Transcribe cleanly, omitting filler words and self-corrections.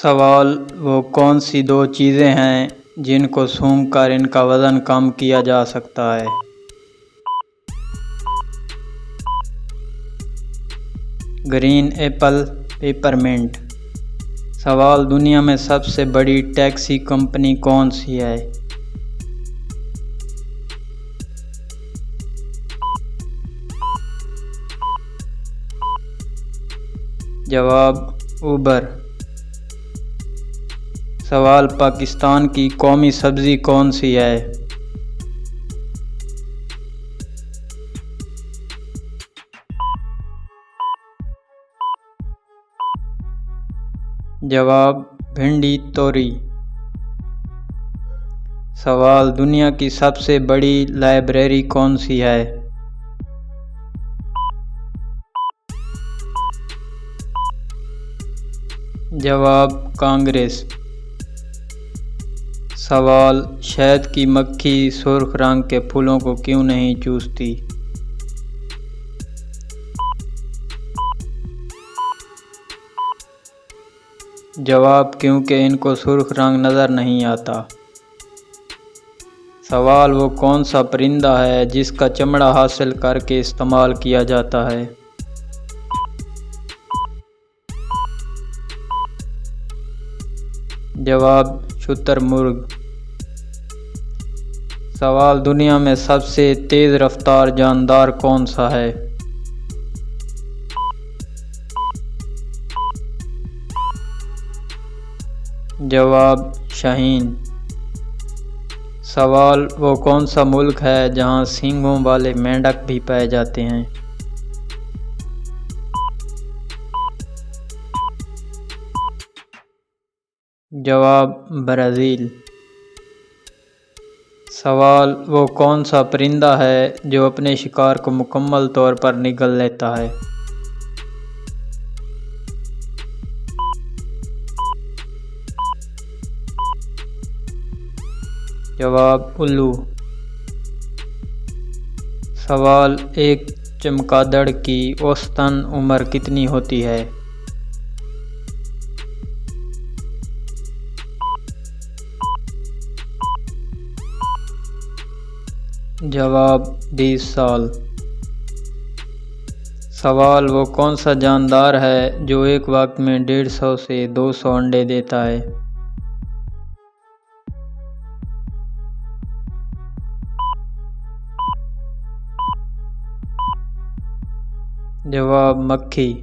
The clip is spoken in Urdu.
سوال: وہ کون سی دو چیزیں ہیں جن کو سونگھ کر ان کا وزن کم کیا جا سکتا ہے؟ Green apple, peppermint. سوال: دنیا میں سب سے بڑی ٹیکسی کمپنی کون سی ہے؟ جواب: اوبر۔ سوال: پاکستان کی قومی سبزی کون سی ہے؟ جواب: بھنڈی توری۔ سوال: دنیا کی سب سے بڑی لائبریری کون سی ہے؟ جواب: کانگریس۔ سوال: شہد کی مکھی سرخ رنگ کے پھولوں کو کیوں نہیں چوستی؟ جواب: کیونکہ ان کو سرخ رنگ نظر نہیں آتا۔ سوال: وہ کون سا پرندہ ہے جس کا چمڑا حاصل کر کے استعمال کیا جاتا ہے؟ جواب: شتر مرغ۔ سوال: دنیا میں سب سے تیز رفتار جاندار کون سا ہے؟ جواب: شاہین۔ سوال: وہ کون سا ملک ہے جہاں سینگوں والے مینڈک بھی پائے جاتے ہیں؟ جواب: برازیل۔ سوال: وہ کون سا پرندہ ہے جو اپنے شکار کو مکمل طور پر نگل لیتا ہے؟ جواب: الو۔ سوال: ایک چمگادڑ کی اوسطاً عمر کتنی ہوتی ہے؟ جواب: 20 سال۔ سوال: وہ کون سا جاندار ہے جو ایک وقت میں 150 سے 200 انڈے دیتا ہے؟ جواب: مکھی۔